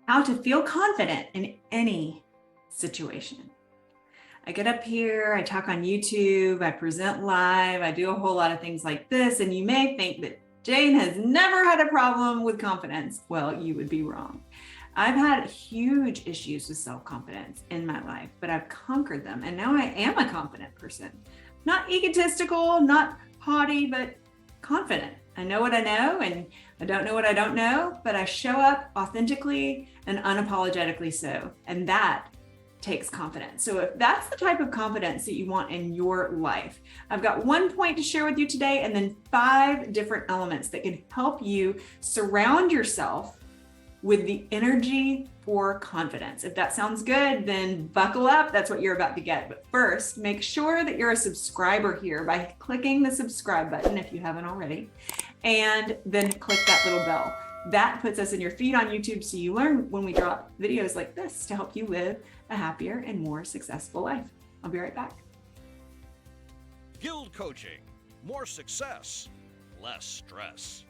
how to feel confident in any situation. I get up here, I talk on YouTube, I present live, I do a whole lot of things like this, and you may think that Jane has never had a problem with confidence. Well, you would be wrong. I've had huge issues with self-confidence in my life, but I've conquered them, and now I am a confident person. Not egotistical, not haughty, but confident. I know what I know, and I don't know what I don't know, but I show up authentically and unapologetically so, and that takes confidence. So if that's the type of confidence that you want in your life, I've got one point to share with you today, and then 5 different elements that can help you surround yourself with the energy for confidence. If that sounds good, then buckle up. That's what you're about to get. But first, make sure that you're a subscriber here by clicking the subscribe button if you haven't already, and then click that little bell. That puts us in your feed on YouTube, so you learn when we drop videos like this to help you live a happier and more successful life. I'll be right back. GILD Coaching. More success, less stress.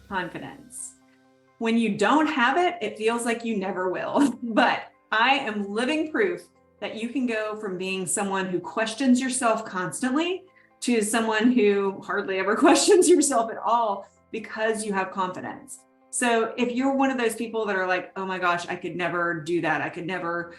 Confidence. When you don't have it, it feels like you never will. But I am living proof that you can go from being someone who questions yourself constantly to someone who hardly ever questions yourself at all because you have confidence. So if you're one of those people that are like, oh my gosh, I could never do that. I could never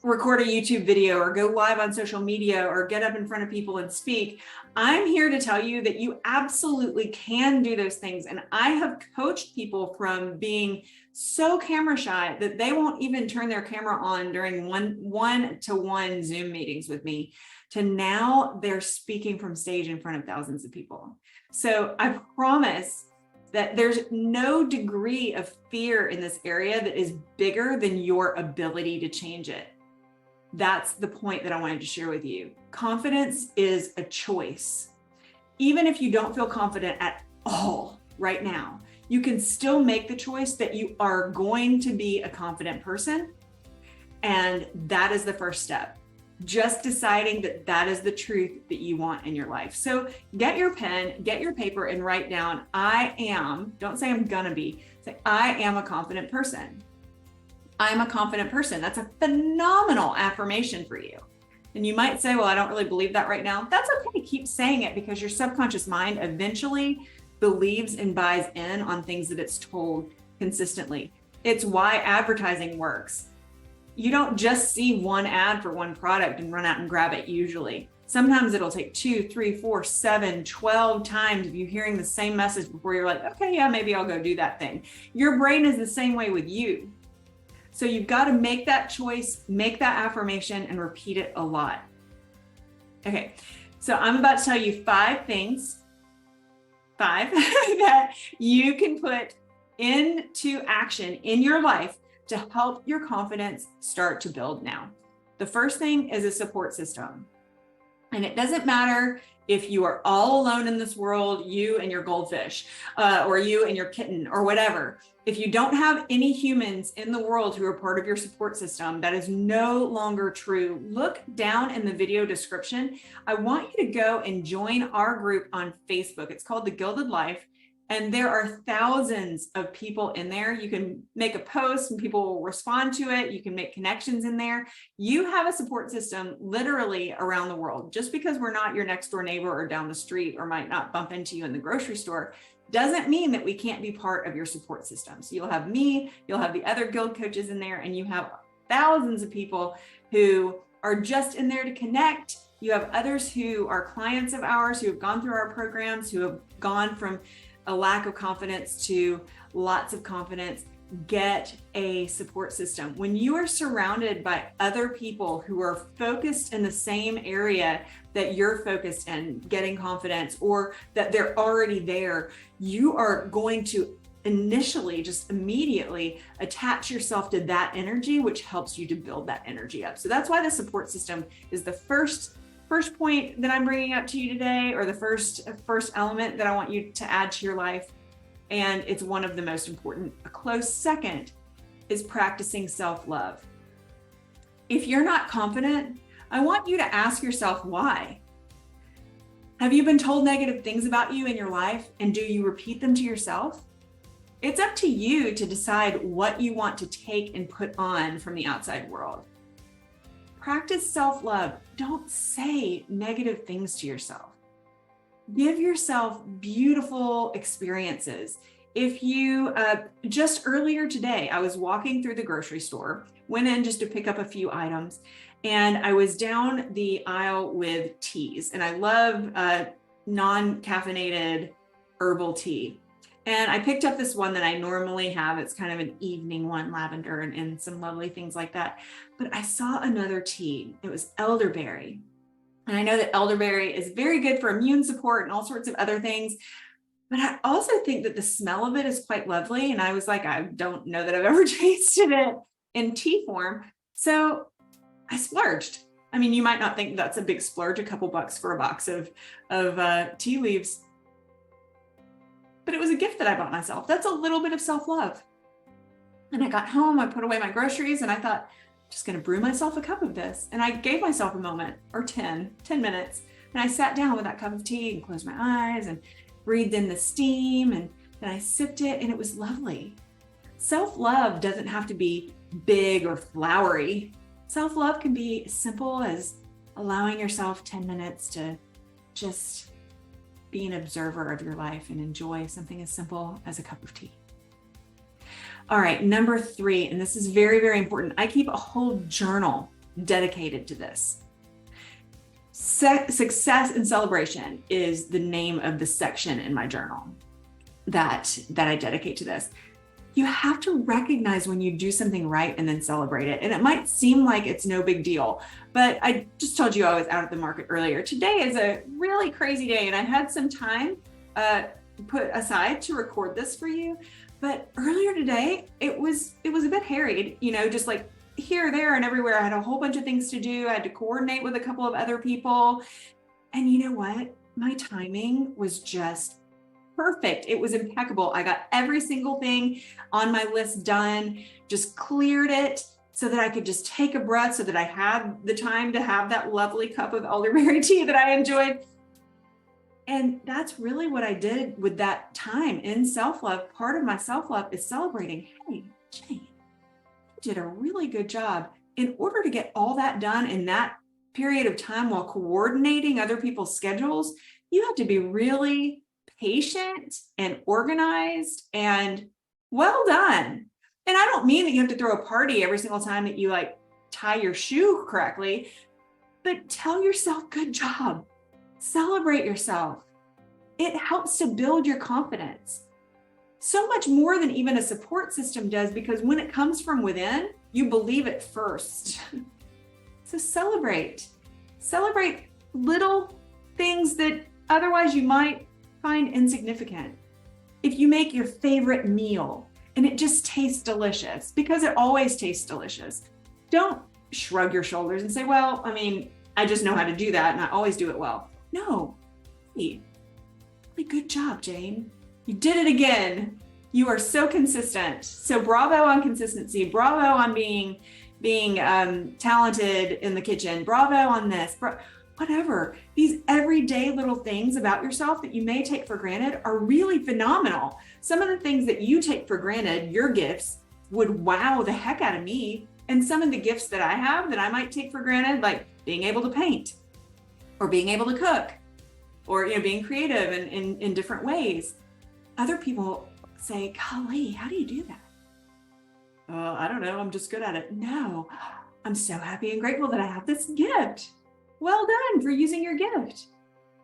record a YouTube video or go live on social media or get up in front of people and speak, I'm here to tell you that you absolutely can do those things. And I have coached people from being so camera shy that they won't even turn their camera on during one-to-one Zoom meetings with me, to now they're speaking from stage in front of thousands of people. So I promise that there's no degree of fear in this area that is bigger than your ability to change it. That's the point that I wanted to share with you. Confidence is a choice. Even if you don't feel confident at all right now, you can still make the choice that you are going to be a confident person. And that is the first step. Just deciding that that is the truth that you want in your life. So get your pen, get your paper, and write down, I am, don't say I'm gonna be, say I am a confident person. I'm a confident person. That's a phenomenal affirmation for you. And you might say, well, I don't really believe that right now. That's okay. Keep saying it, because your subconscious mind eventually believes and buys in on things that it's told consistently. It's why advertising works. You don't just see one ad for one product and run out and grab it usually. Sometimes it'll take 2, 3, 4, 7, 12 times of you hearing the same message before you're like, okay, yeah, maybe I'll go do that thing. Your brain is the same way with you. So you've got to make that choice, make that affirmation, and repeat it a lot. Okay, so I'm about to tell you 5 things, 5 that you can put into action in your life to help your confidence start to build now. The first thing is a support system. And it doesn't matter if you are all alone in this world, you and your goldfish, or you and your kitten, or whatever. If you don't have any humans in the world who are part of your support system, that is no longer true. Look down in the video description. I want you to go and join our group on Facebook. It's called The Gilded Life. And there are thousands of people in there. You can make a post and people will respond to it. You can make connections in there. You have a support system literally around the world. Just because we're not your next door neighbor or down the street or might not bump into you in the grocery store doesn't mean that we can't be part of your support system. So you'll have me, you'll have the other GILD coaches in there, and you have thousands of people who are just in there to connect. You have others who are clients of ours who have gone through our programs, who have gone from a lack of confidence to lots of confidence. Get a support system. When you are surrounded by other people who are focused in the same area that you're focused in, getting confidence, or that they're already there, you are going to initially, just immediately attach yourself to that energy, which helps you to build that energy up. So that's why the support system is the first point that I'm bringing up to you today, or the first element that I want you to add to your life. And it's one of the most important. A close second is practicing self-love. If you're not confident, I want you to ask yourself why. Have you been told negative things about you in your life, and do you repeat them to yourself? It's up to you to decide what you want to take and put on from the outside world. Practice self-love. Don't say negative things to yourself. Give yourself beautiful experiences. If you, just earlier today, I was walking through the grocery store, went in just to pick up a few items, and I was down the aisle with teas. And I love non-caffeinated herbal tea. And I picked up this one that I normally have. It's kind of an evening one, lavender and some lovely things like that. But I saw another tea. It was elderberry. And I know that elderberry is very good for immune support and all sorts of other things. But I also think that the smell of it is quite lovely. And I was like, I don't know that I've ever tasted it in tea form. So I splurged. I mean, you might not think that's a big splurge, a couple bucks for a box of tea leaves. But it was a gift that I bought myself. That's a little bit of self-love. And I got home, I put away my groceries, and I thought, I'm just going to brew myself a cup of this. And I gave myself a moment, or 10 minutes. And I sat down with that cup of tea and closed my eyes and breathed in the steam. And then I sipped it, and it was lovely. Self-love doesn't have to be big or flowery. Self-love can be as simple as allowing yourself 10 minutes to just be an observer of your life and enjoy something as simple as a cup of tea. All right, number 3, and this is very, very important. I keep a whole journal dedicated to this. Success and celebration is the name of the section in my journal that I dedicate to this. You have to recognize when you do something right and then celebrate it. And it might seem like it's no big deal, but I just told you I was out at the market earlier. Today is a really crazy day, and I had some time put aside to record this for you. But earlier today, it was a bit harried, just like here, there, and everywhere. I had a whole bunch of things to do. I had to coordinate with a couple of other people. And you know what? My timing was just perfect. It was impeccable. I got every single thing on my list done, just cleared it so that I could just take a breath, so that I had the time to have that lovely cup of elderberry tea that I enjoyed. And that's really what I did with that time in self-love. Part of my self-love is celebrating, hey, Jane, you did a really good job. In order to get all that done in that period of time while coordinating other people's schedules, you have to be really patient and organized and well done. And I don't mean that you have to throw a party every single time that you tie your shoe correctly, but tell yourself, good job. Celebrate yourself. It helps to build your confidence. So much more than even a support system does, because when it comes from within, you believe it first. So celebrate little things that otherwise you might find insignificant. If you make your favorite meal and it just tastes delicious, because it always tastes delicious, don't shrug your shoulders and say, well, I mean, I just know how to do that and I always do it well. No, hey, good job, Jane. You did it again. You are so consistent. So bravo on consistency. Bravo on being talented in the kitchen. Bravo on this. Whatever. These everyday little things about yourself that you may take for granted are really phenomenal. Some of the things that you take for granted, your gifts, would wow the heck out of me. And some of the gifts that I have that I might take for granted, like being able to paint or being able to cook or being creative in different ways. Other people say, golly, how do you do that? I don't know. I'm just good at it. No, I'm so happy and grateful that I have this gift. Well done for using your gift.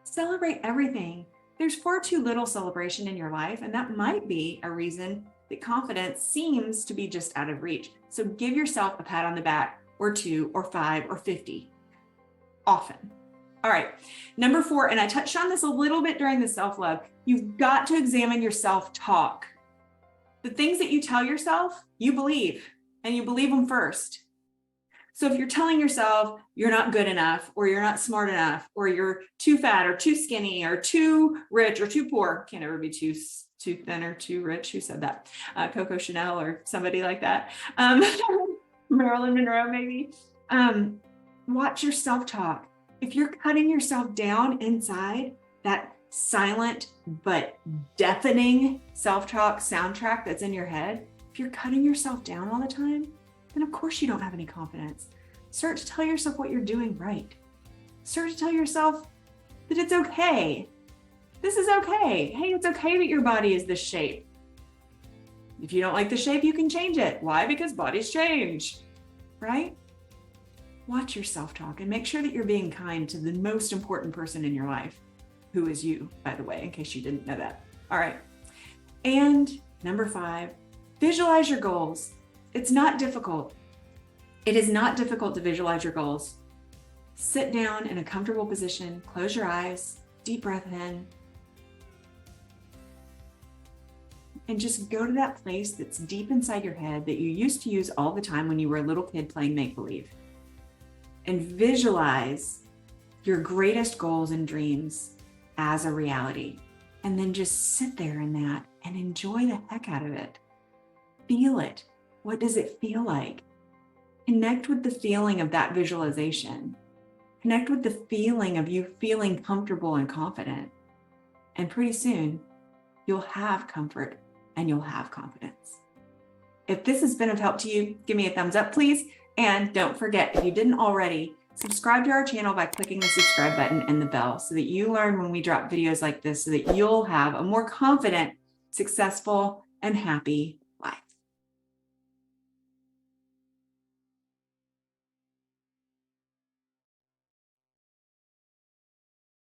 Celebrate everything. There's far too little celebration in your life, and that might be a reason that confidence seems to be just out of reach. So give yourself a pat on the back, or 2 or 5 or 50 often. All right, number 4, and I touched on this a little bit during the self-love. You've got to examine your self-talk. The things that you tell yourself, you believe, and you believe them first. So if you're telling yourself you're not good enough, or you're not smart enough, or you're too fat or too skinny or too rich or too poor, can't ever be too thin or too rich. Who said that? Coco Chanel or somebody like that. Marilyn Monroe, maybe. Watch your self-talk. If you're cutting yourself down inside, that silent but deafening self-talk soundtrack that's in your head, if you're cutting yourself down all the time, then of course you don't have any confidence. Start to tell yourself what you're doing right. Start to tell yourself that it's okay. This is okay. Hey, it's okay that your body is this shape. If you don't like the shape, you can change it. Why? Because bodies change, right? Watch your self-talk and make sure that you're being kind to the most important person in your life, who is you, by the way, in case you didn't know that. All right. And number 5, visualize your goals. It's not difficult. It is not difficult to visualize your goals. Sit down in a comfortable position, close your eyes, deep breath in, and just go to that place that's deep inside your head that you used to use all the time when you were a little kid playing make-believe. And visualize your greatest goals and dreams as a reality. And then just sit there in that and enjoy the heck out of it. Feel it. What does it feel like? Connect with the feeling of that visualization. Connect with the feeling of you feeling comfortable and confident. And pretty soon, you'll have comfort and you'll have confidence. If this has been of help to you, give me a thumbs up, please. And don't forget, if you didn't already, subscribe to our channel by clicking the subscribe button and the bell so that you learn when we drop videos like this so that you'll have a more confident, successful, and happy